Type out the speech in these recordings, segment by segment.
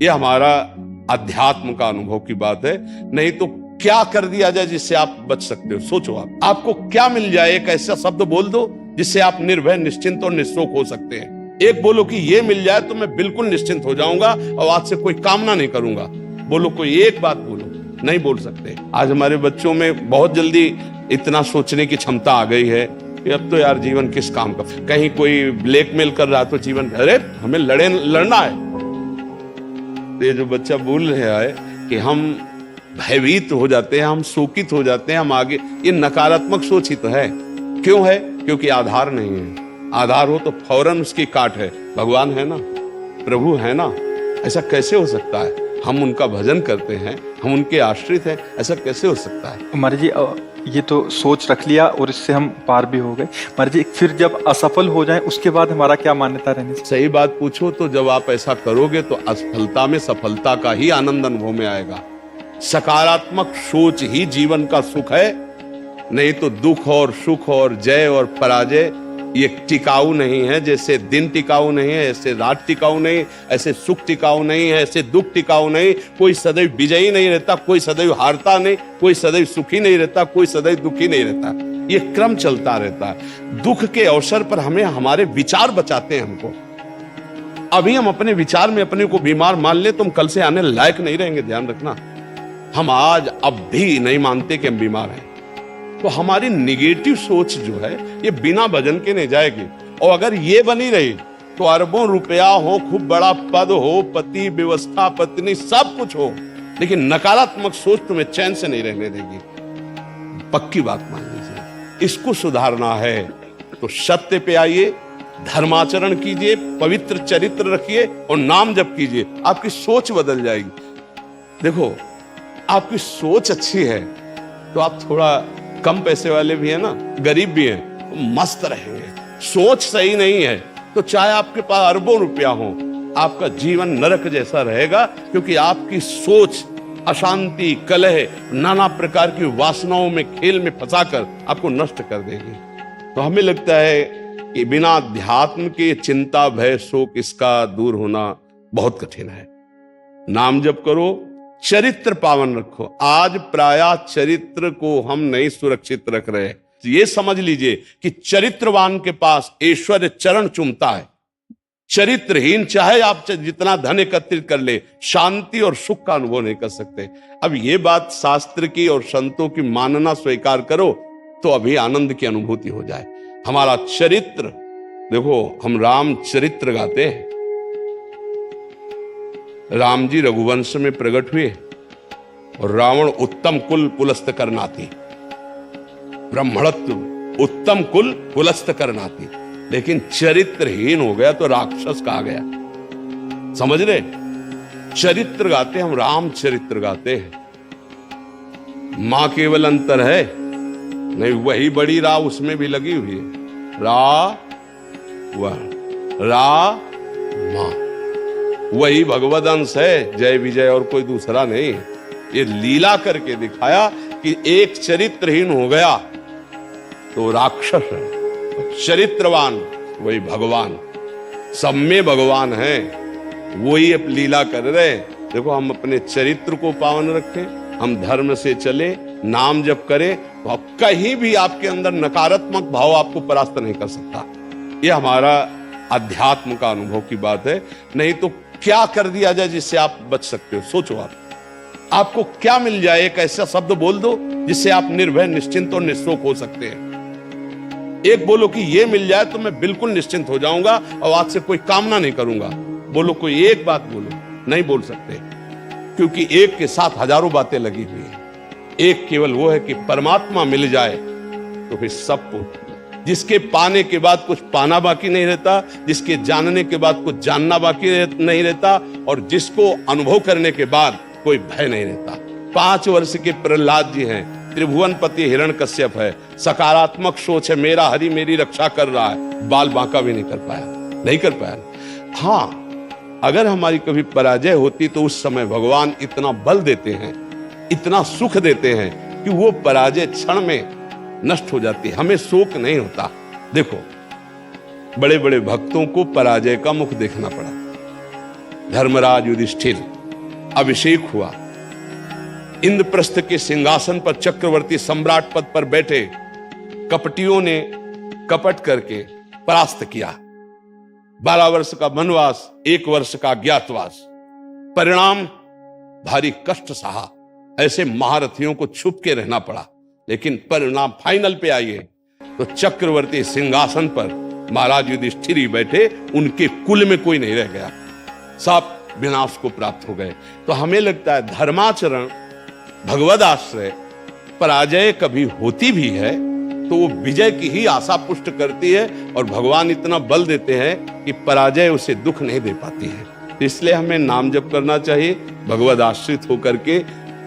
ये हमारा अध्यात्म का अनुभव की बात है। नहीं तो क्या कर दिया जाए जिससे आप बच सकते हो? सोचो आपको क्या मिल जाए? एक ऐसा शब्द बोल दो जिससे आप निर्भय, निश्चिंत और निःशोक हो सकते हैं। एक बोलो कि ये मिल जाए तो मैं बिल्कुल निश्चिंत हो जाऊंगा और आज से कोई कामना नहीं करूंगा। बोलो, कोई एक बात बोलो। नहीं बोल सकते। आज हमारे बच्चों में बहुत जल्दी इतना सोचने की क्षमता आ गई है कि अब तो यार जीवन किस काम का। कहीं कोई ब्लैकमेल कर रहा तो जीवन, अरे हमें लड़ना है। ये जो बच्चा बोल रहा है कि हम भयभीत हो जाते हैं, हम शोकित हो जाते हैं, हम आगे, ये नकारात्मक सोच ही तो है। क्यों है? क्योंकि आधार नहीं है। आधार हो तो फौरन उसकी काट है। भगवान है ना, प्रभु है ना, ऐसा कैसे हो सकता है? हम उनका भजन करते हैं, हम उनके आश्रित हैं, ऐसा कैसे हो सकता है? महाराज जी, ये तो सोच रख लिया और इससे हम पार भी हो गए। महाराज जी, फिर जब असफल हो जाए उसके बाद हमारा क्या मान्यता रहनी? सही बात पूछो तो जब आप ऐसा करोगे तो असफलता में सफलता का ही आनंद अनुभव में आएगा। सकारात्मक सोच ही जीवन का सुख है। नहीं तो दुख और सुख और जय और पराजय ये टिकाऊ नहीं है। जैसे दिन टिकाऊ नहीं है, ऐसे रात टिकाऊ नहीं, ऐसे सुख टिकाऊ नहीं है, ऐसे दुख टिकाऊ नहीं। कोई सदैव विजयी नहीं रहता, कोई सदैव हारता नहीं, कोई सदैव सुखी नहीं रहता, कोई सदैव दुखी नहीं रहता। ये क्रम चलता रहता है। दुख के अवसर पर हमें हमारे विचार बचाते हैं हमको। अभी हम अपने विचार में अपने को बीमार मान ले तो हम कल से आने लायक नहीं रहेंगे। ध्यान रखना, हम आज अब भी नहीं मानते कि हम बीमार हैं। तो हमारी निगेटिव सोच जो है ये बिना भजन के नहीं जाएगी। और अगर ये बनी रही तो अरबों रुपया हो, खूब बड़ा पद हो, पति, व्यवस्था, पत्नी, सब कुछ हो, लेकिन नकारात्मक सोच तुम्हें चैन से नहीं रहने देगी। पक्की बात मान लीजिए। इसको सुधारना है तो सत्य पे आइए, धर्माचरण कीजिए, पवित्र चरित्र रखिए और नाम जप कीजिए। आपकी सोच बदल जाएगी। देखो, आपकी सोच अच्छी है तो आप थोड़ा कम पैसे वाले भी है ना, गरीब भी हैं, तो मस्त रहेंगे। सोच सही नहीं है तो चाहे आपके पास अरबों रुपया हो, आपका जीवन नरक जैसा रहेगा। क्योंकि आपकी सोच अशांति, कलह, नाना प्रकार की वासनाओं में, खेल में फंसाकर आपको नष्ट कर देगी। तो हमें लगता है कि बिना अध्यात्म के चिंता, भय, शोक इसका दूर होना बहुत कठिन है। नाम जप करो, चरित्र पावन रखो। आज प्रायः चरित्र को हम नहीं सुरक्षित रख रहे। ये समझ लीजिए कि चरित्रवान के पास ऐश्वर्य चरण चूमता है। चरित्रहीन चाहे आप जितना धन एकत्रित कर ले, शांति और सुख का अनुभव नहीं कर सकते। अब ये बात शास्त्र की और संतों की मानना स्वीकार करो तो अभी आनंद की अनुभूति हो जाए। हमारा चरित्र देखो, हम राम चरित्र गाते हैं। राम जी रघुवंश में प्रकट हुए और रावण उत्तम कुल पुलस्त करनाती, ब्राह्मणत्व उत्तम कुल पुलस्त करनाती, लेकिन चरित्रहीन हो गया तो राक्षस कहा गया। समझ रहे? चरित्र गाते हम, राम चरित्र गाते हैं। मां केवल अंतर है नहीं, वही बड़ी रा उसमें भी लगी हुई है। रा मां, वही भगवद अंश है, जय विजय और कोई दूसरा नहीं। ये लीला करके दिखाया कि एक चरित्रहीन हो गया तो राक्षस है, चरित्रवान वही भगवान। सब में भगवान है, वही अब लीला कर रहे। देखो, हम अपने चरित्र को पावन रखें, हम धर्म से चले, नाम जप करें तो अब कहीं भी आपके अंदर नकारात्मक भाव आपको परास्त नहीं कर सकता। ये हमारा अध्यात्म का अनुभव की बात है। नहीं तो क्या कर दिया जाए जिससे आप बच सकते हो? सोचो आपको क्या मिल जाए? एक ऐसा शब्द बोल दो जिससे आप निर्भय, निश्चिंत और निःशोक हो सकते हैं। एक बोलो कि ये मिल जाए तो मैं बिल्कुल निश्चिंत हो जाऊंगा और आज से कोई कामना नहीं करूंगा। बोलो, कोई एक बात बोलो। नहीं बोल सकते, क्योंकि एक के साथ हजारों बातें लगी हुई है। एक केवल वो है कि परमात्मा मिल जाए तो फिर सब कुछ। जिसके पाने के बाद कुछ पाना बाकी नहीं रहता, जिसके जानने के बाद कुछ जानना बाकी नहीं रहता, और जिसको अनुभव करने के बाद कोई भय नहीं रहता। 5 वर्ष के प्रहलाद जी हैं, त्रिभुवनपति हिरण्यकश्यप है, सकारात्मक सोच है, मेरा हरि मेरी रक्षा कर रहा है, बाल बांका भी नहीं कर पाया। हाँ, अगर हमारी कभी पराजय होती तो उस समय भगवान इतना बल देते हैं, इतना सुख देते हैं कि वो पराजय क्षण में नष्ट हो जाती है, हमें शोक नहीं होता। देखो, बड़े बड़े भक्तों को पराजय का मुख देखना पड़ा। धर्मराज युधिष्ठिर अभिषेक हुआ, इंद्रप्रस्थ के सिंहासन पर चक्रवर्ती सम्राट पद पर बैठे। कपटियों ने कपट करके परास्त किया। 12 वर्ष का वनवास, 1 वर्ष का अज्ञातवास, परिणाम भारी कष्ट सहा। ऐसे महारथियों को छुप के रहना पड़ा, लेकिन परिणाम फाइनल पे आइए तो चक्रवर्ती सिंहासन पर महाराज युधिष्ठिर ही बैठे, उनके कुल में कोई नहीं रह गया, सब विनाश को प्राप्त हो गए। तो हमें लगता है धर्माचरण, भगवद आश्रय, पराजय कभी होती भी है तो वो विजय की ही आशा पुष्ट करती है, और भगवान इतना बल देते हैं कि पराजय उसे दुख नहीं दे पाती है। तो इसलिए हमें नाम जप करना चाहिए, भगवद आश्रित होकर के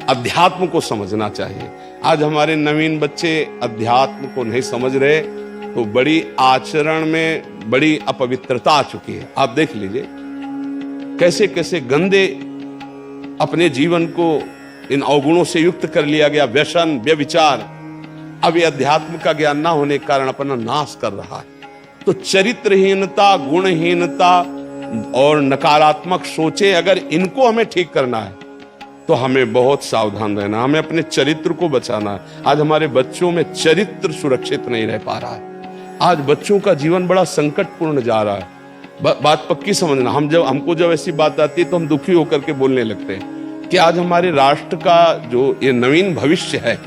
अध्यात्म को समझना चाहिए। आज हमारे नवीन बच्चे अध्यात्म को नहीं समझ रहे, तो बड़ी आचरण में बड़ी अपवित्रता आ चुकी है। आप देख लीजिए कैसे कैसे गंदे अपने जीवन को इन अवगुणों से युक्त कर लिया गया। व्यसन, व्यभिचार, अब ये अध्यात्म का ज्ञान ना होने के कारण अपना नाश कर रहा है। तो चरित्रहीनता, गुणहीनता और नकारात्मक सोचे, अगर इनको हमें ठीक करना है तो हमें बहुत सावधान रहना, हमें अपने चरित्र को बचाना है। आज हमारे बच्चों में चरित्र सुरक्षित नहीं रह पा रहा है। आज बच्चों का जीवन बड़ा संकटपूर्ण जा रहा है। बात पक्की समझना, हमको जब ऐसी बात आती है तो हम दुखी होकर के बोलने लगते हैं कि आज हमारे राष्ट्र का जो ये नवीन भविष्य है,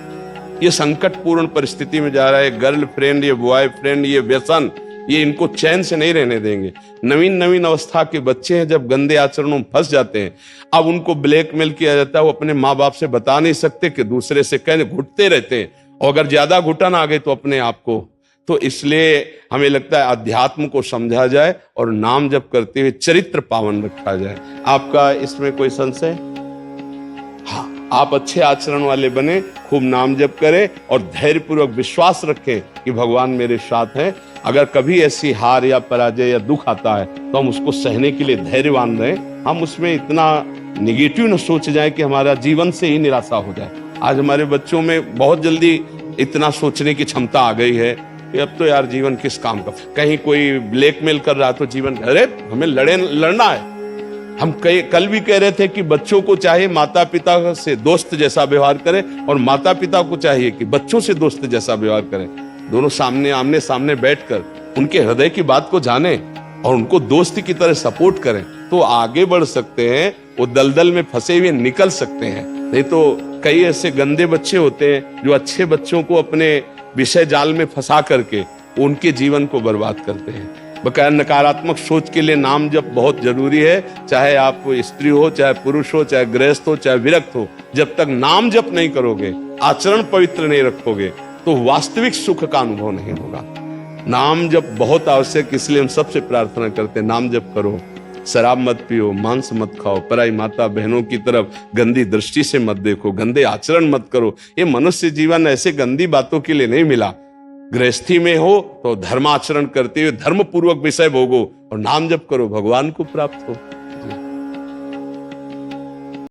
ये संकटपूर्ण परिस्थिति में जा रहा है। गर्लफ्रेंड, ये बॉयफ्रेंड, ये व्यसन, ये इनको चैन से नहीं रहने देंगे। नवीन अवस्था के बच्चे हैं, जब गंदे आचरणों में फंस जाते हैं, अब उनको ब्लैकमेल किया जाता है। वो अपने माँ बाप से बता नहीं सकते कि दूसरे से कहने घुटते रहते हैं, और अगर ज्यादा घुटन आ गए तो अपने आप को। तो इसलिए हमें लगता है अध्यात्म को समझा जाए और नाम जप करते हुए चरित्र पावन रखा जाए। आपका इसमें कोई संशय? हाँ, आप अच्छे आचरण वाले बने, खूब नाम जप करें और धैर्यपूर्वक विश्वास रखें कि भगवान मेरे साथ हैं। अगर कभी ऐसी हार या पराजय या दुख आता है तो हम उसको सहने के लिए धैर्यवान रहें। हम उसमें इतना निगेटिव न सोच जाए कि हमारा जीवन से ही निराशा हो जाए। आज हमारे बच्चों में बहुत जल्दी इतना सोचने की क्षमता आ गई है कि अब तो यार जीवन किस काम का। कहीं कोई ब्लैकमेल कर रहा तो जीवन, अरे हमें लड़ना है। हम कल भी कह रहे थे कि बच्चों को चाहिए माता पिता से दोस्त जैसा व्यवहार करें, और माता पिता को चाहिए कि बच्चों से दोस्त जैसा व्यवहार करें। दोनों आमने सामने बैठकर उनके हृदय की बात को जाने और उनको दोस्त की तरह सपोर्ट करें, तो आगे बढ़ सकते हैं, वो दलदल में फंसे हुए निकल सकते हैं। नहीं तो कई ऐसे गंदे बच्चे होते हैं जो अच्छे बच्चों को अपने विषय जाल में फंसा करके उनके जीवन को बर्बाद करते हैं। बकाया नकारात्मक सोच के लिए नाम जप बहुत जरूरी है। चाहे आप स्त्री हो, चाहे पुरुष हो, चाहे गृहस्थ हो, चाहे विरक्त हो, जब तक नाम जप नहीं करोगे, आचरण पवित्र नहीं रखोगे, तो वास्तविक सुख का अनुभव नहीं होगा। नाम जप बहुत आवश्यक, इसलिए हम सबसे प्रार्थना करते हैं नाम जप करो, शराब मत पियो, मांस मत खाओ, पराई माता बहनों की तरफ गंदी दृष्टि से मत देखो, गंदे आचरण मत करो। ये मनुष्य जीवन ऐसे गंदी बातों के लिए नहीं मिला। गृहस्थी में हो तो धर्माचरण करते हुए धर्म पूर्वक विषय भोगो और नाम जप करो, भगवान को प्राप्त हो।